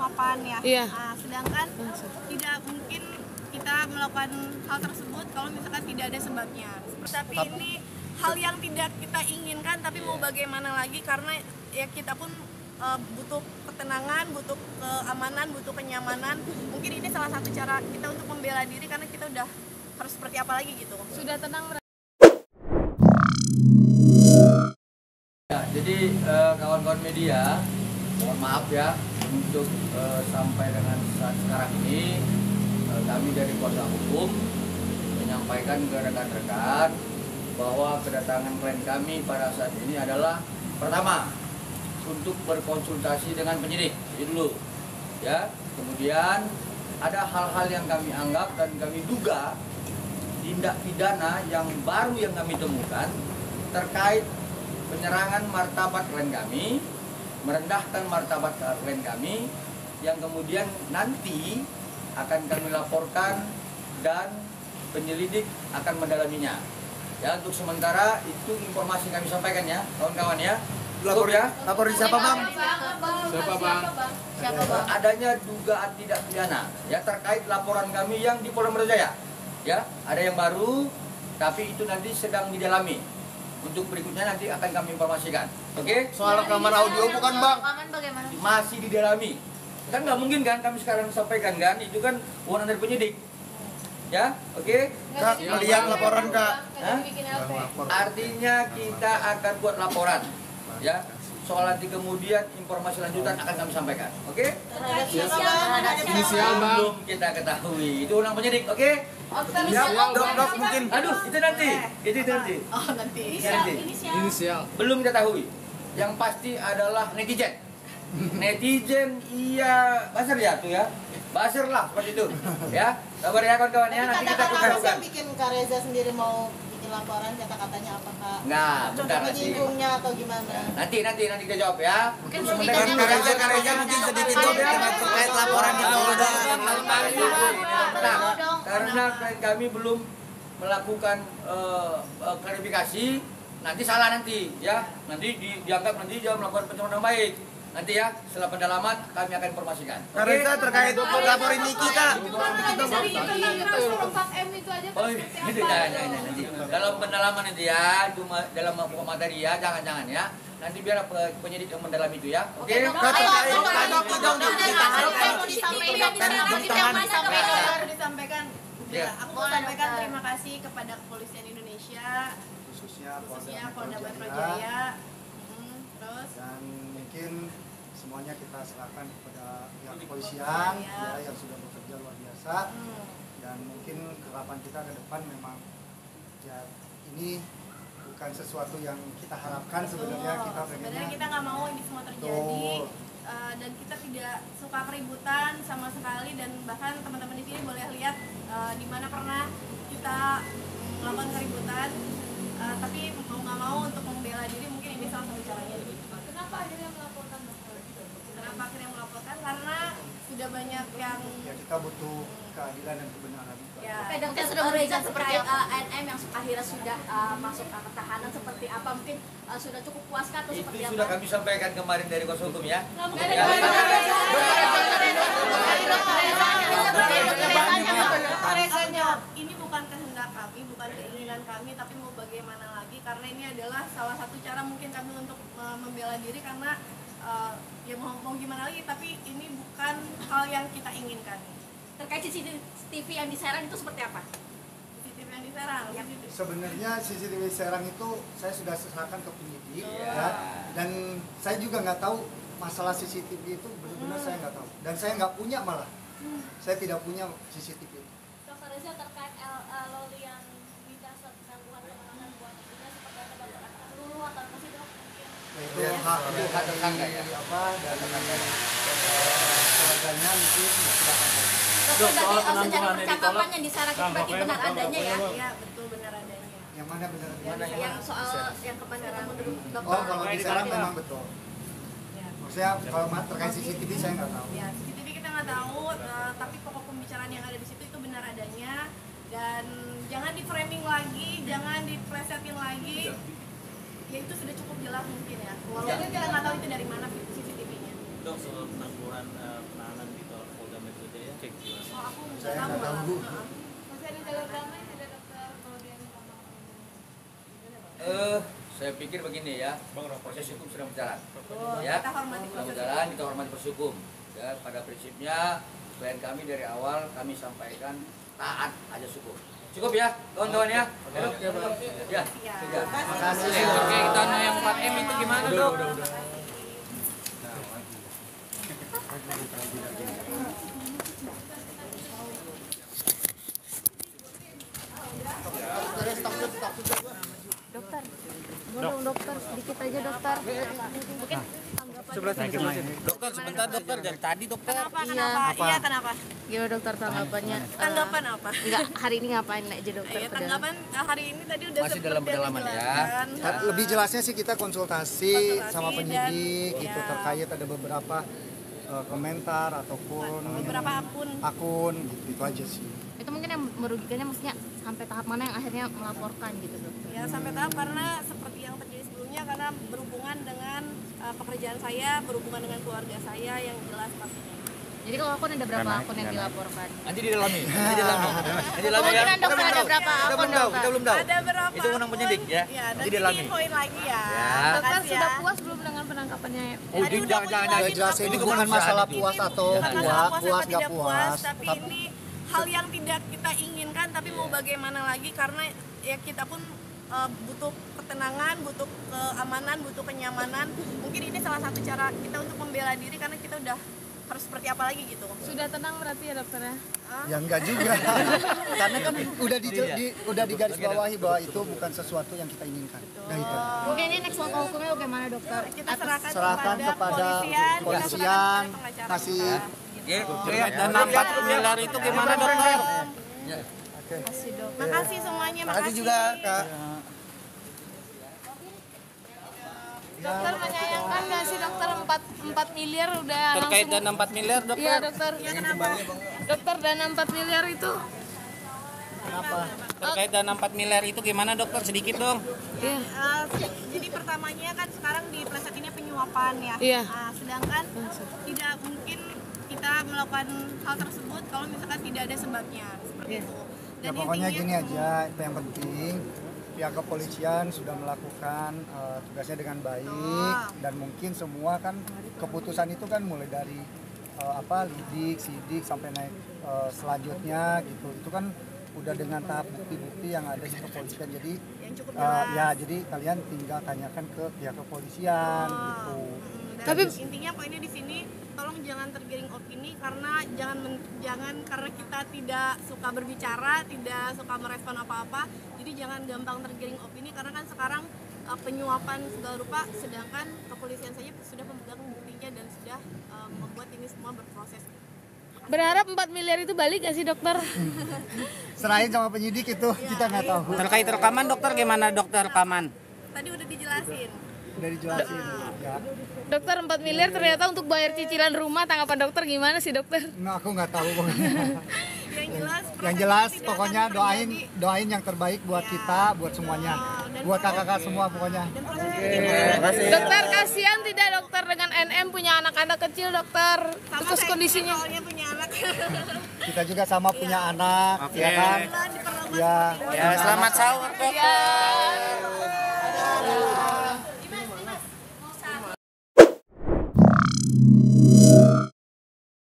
mapan ya. Iya. Nah, sedangkan tidak mungkin kita melakukan hal tersebut kalau misalkan tidak ada sebabnya. Tapi ini hal yang tidak kita inginkan, tapi mau bagaimana lagi, karena ya kita pun butuh ketenangan, butuh keamanan, butuh kenyamanan. Mungkin ini salah satu cara kita untuk membela diri, karena kita udah harus seperti apa lagi gitu. Sudah tenang. Ya, jadi kawan-kawan media, mohon maaf ya untuk sampai dengan saat sekarang ini kami dari kuasa hukum menyampaikan ke rekan-rekan bahwa kedatangan klien kami pada saat ini adalah pertama untuk berkonsultasi dengan penyidik, itu dulu ya. Kemudian ada hal-hal yang kami anggap dan kami duga tindak pidana yang baru yang kami temukan terkait penyerangan martabat klien kami, merendahkan martabat klien kami, yang kemudian nanti akan kami laporkan dan penyelidik akan mendalaminya. Ya, untuk sementara itu informasi kami sampaikan ya, kawan-kawan ya. Lapor ya? Lapor di siapa, Bang? Siapa bang? Adanya dugaan tidak pidana ya terkait laporan kami yang di Polda Metro Jaya. Ya, ada yang baru tapi itu nanti sedang didalami. Untuk berikutnya nanti akan kami informasikan. Oke? Soal rekaman audio bukan, Bang? Masih didalami. Kan nggak mungkin kan kami sekarang sampaikan kan, itu kan wewenang dari penyidik. Ya, oke? Kak, melihat laporan, Kak. Hah? Artinya kita akan buat laporan. Ya, soal nanti kemudian informasi lanjutan akan kami sampaikan. Oke? Inisial bang. Belum kita ketahui. Itu wewenang penyidik, oke? Ya, dok, mungkin. Aduh, itu nanti. Itu nanti. Oh, nanti. Inisial. Belum kita tahu. Yang pasti adalah netizen. Netizen iya buzzer ya tuh ya. Buzzer lah seperti itu. Ya. Sabar ya kawan-kawan ya, nanti kita Kata-kata buka. bikin Kak Reza sendiri mau bikin laporan, kata-katanya apakah Nah, bentar nanti. menyinggungnya atau gimana? Nanti kita jawab ya. Mungkin Untuk logikanya sementara Kak Reza mungkin sedikit dong terkait laporan di Polda. Nah, karena klien kami belum melakukan klarifikasi, nanti salah nanti ya. Nanti dianggap nanti dia melakukan pencemaran baik. Nanti ya, setelah pendalaman kami akan informasikan. Kak Reza terkait laporin Niki, Kak. Oh, itu jangan nanti. Dalam pendalaman nanti ya, cuma dalam pokok materi ya, jangan ya. Nanti biar penyidik yang mendalam itu ya. Oke? Kak, terkait Niki dong, Disampaikan. Ya. Aku mau sampaikan terima kasih kepada Kepolisian Indonesia, khususnya khususnya Polda Metro Jaya. Terus Dan mungkin semuanya kita serahkan kepada pihak kepolisian ya, yang sudah bekerja luar biasa. Dan mungkin harapan kita ke depan memang ya ini bukan sesuatu yang kita harapkan sebenarnya. Kita sebenarnya kita nggak mau ini semua terjadi. Dan kita tidak suka keributan sama sekali, dan bahkan teman-teman di sini boleh lihat di mana pernah kita melakukan keributan, tapi mau nggak mau untuk membela diri mungkin ini salah satu caranya. Kenapa akhirnya melaporkan? Kenapa akhirnya melaporkan? Karena sudah banyak yang ya kita butuh keadilan dan kebenaran. ya. Mungkin sudah memberikan seperti ANM yang akhirnya sudah masuk ke tahanan seperti apa, mungkin sudah cukup puas atau Itu seperti apa? sudah kami sampaikan kemarin dari kuasa hukum ya. Ini bukan kehendak kami, bukan keinginan kami, tapi mau bagaimana lagi, karena ini adalah salah satu cara mungkin kami untuk membela diri, karena ya mau gimana lagi, tapi ini bukan hal yang kita inginkan. Terkait CCTV yang di Serang itu seperti apa? CCTV yang diserang, Sebenarnya CCTV Serang itu saya sudah serahkan ke penyidik ya, dan saya juga nggak tahu masalah CCTV itu benar-benar saya nggak tahu, dan saya nggak punya malah, saya tidak punya CCTV. Dr. Reza, terkait Loli yang minta gangguan keamanan buat ibunya seperti ada bapak dulu atau apa sih, Dok? Itu hak tersangka ya. apa dari keluarganya mungkin silakan. Dok, berarti secara percakapan yang di Serang itu berarti benar adanya ya? ya betul benar adanya. Yang mana benar? Yang soal yang kemarin ketemu Dr. Oh, kalau di Serang memang betul. Maksudnya kalau terkait CCTV saya nggak tahu. Ya, CCTV kita nggak tahu, tapi pokok pembicaraan yang ada di situ itu benar adanya, dan jangan di framing lagi, jangan diplesetin lagi. Ya itu sudah cukup jelas mungkin ya. Walaupun kita nggak tahu itu dari mana CCTV-nya. Dok, soal penangguhan penahanan di Polda Metro Jaya cek gimana? Oh, aku nggak Saya tahu. nggak tahu. Masih ada jalur damai, ada dokter kalau dia minta maaf. Saya pikir begini ya, proses hukum sedang berjalan. Betul, Ya, kita hormati sedang proses berjalan, kita hormati proses hukum. Ya, pada prinsipnya klien kami dari awal kami sampaikan taat aja hukum. Cukup ya, kawan-kawan ya. Ya, Dok? Ya. Ya. Makasih. Oke, kita yang 4M itu gimana, Dok? Dokter, boleh dokter sedikit aja dokter. Mungkin Dokter sebentar dokter dari tadi dokter. Kenapa? Iya, kenapa? gimana dokter tanggapannya? Tanggapan apa? Enggak, hari ini ngapain aja dokter? Ya, tanggapan hari ini tadi udah Masih seperti dalam yang pendalaman ya. dijelaskan. Lebih jelasnya sih kita konsultasi sama dan- penyidik gitu ya. terkait ada beberapa komentar ataupun Beberapa akun. gitu itu aja sih. Itu mungkin yang merugikannya maksudnya sampai tahap mana yang akhirnya melaporkan gitu dokter? Ya sampai tahap karena seperti yang terjadi sebelumnya karena berhubungan dengan pekerjaan saya, berhubungan dengan keluarga saya yang jelas pastinya. Jadi kalau akun ada berapa akun yang dilaporkan? Nanti didalami, nanti didalami. Nanti didalami ya. Kemungkinan dokter ada berapa Kita akun belum tahu, dokter? kita belum tahu. Ada berapa? Itu menang penyidik ya. Ya, Nanti nanti didalami. diinfoin lagi ya. Dokter Makasih sudah ya. puas belum dengan penangkapannya? Oh, Tadi udah jangan. Udah jelas ini bukan masalah puas atau Bukan masalah puas atau nggak tidak puas, tapi ini hal yang tidak kita inginkan, tapi mau bagaimana lagi karena ya kita pun butuh ketenangan, butuh keamanan, butuh kenyamanan. Mungkin ini salah satu cara kita untuk membela diri karena kita udah harus seperti apa lagi gitu. Sudah tenang berarti ya dokter ya? ya enggak juga. Karena kan udah digarisbawahi bahwa itu bukan sesuatu yang kita inginkan. Nah itu. Mungkin ini next langkah hukumnya bagaimana dokter? Kita serahkan Kepada polisian, kasih Dan 4 miliar itu gimana dokter? Makasih semuanya, makasih juga Kak. Dokter menyayangkan nggak sih dokter 4 miliar udah Terkait langsung? dana 4 miliar Iya dokter. dokter. Ya kenapa? Dokter dana 4 miliar itu? Terkait dana 4 miliar itu gimana dokter? Sedikit dong. Iya. Jadi pertamanya kan sekarang di preset ini penyuapan ya. Iya. Sedangkan tidak mungkin kita melakukan hal tersebut kalau misalkan tidak ada sebabnya seperti itu. ya pokoknya gini aja, itu yang penting pihak kepolisian sudah melakukan tugasnya dengan baik dan mungkin semua kan keputusan itu kan mulai dari lidik, sidik sampai naik selanjutnya gitu. Itu kan udah dengan tahap bukti-bukti yang ada di kepolisian. Jadi yang cukup jelas. jadi kalian tinggal tanyakan ke pihak kepolisian gitu. Tapi intinya poinnya di sini tolong jangan tergiring opini karena jangan karena kita tidak suka berbicara, tidak suka merespon apa-apa. Jadi jangan gampang tergiring opini karena kan sekarang penyuapan segala rupa, sedangkan kepolisian saja sudah memegang buktinya dan sudah membuat ini semua berproses. Berharap 4 miliar itu balik gak sih dokter? Serahin sama penyidik itu kita nggak tahu. Terkait rekaman dokter gimana dokter rekaman? Tadi udah dijelasin. Udah dijelasin. Ya. Dokter 4 miliar ternyata untuk bayar cicilan rumah, tanggapan dokter gimana sih dokter? Nah, aku nggak tahu pokoknya. Yang jelas tidak pokoknya akan terjadi. doain yang terbaik buat kita, buat semuanya, buat kakak-kakak semua pokoknya. Dan proses ini Dokter kasihan tidak dokter dengan NM punya anak-anak kecil dokter? sama Terus saya kondisinya? soalnya punya anak. Kita juga sama punya anak, ya kan? Diperlakukan Ya. Ya selamat sahur dokter. Ya.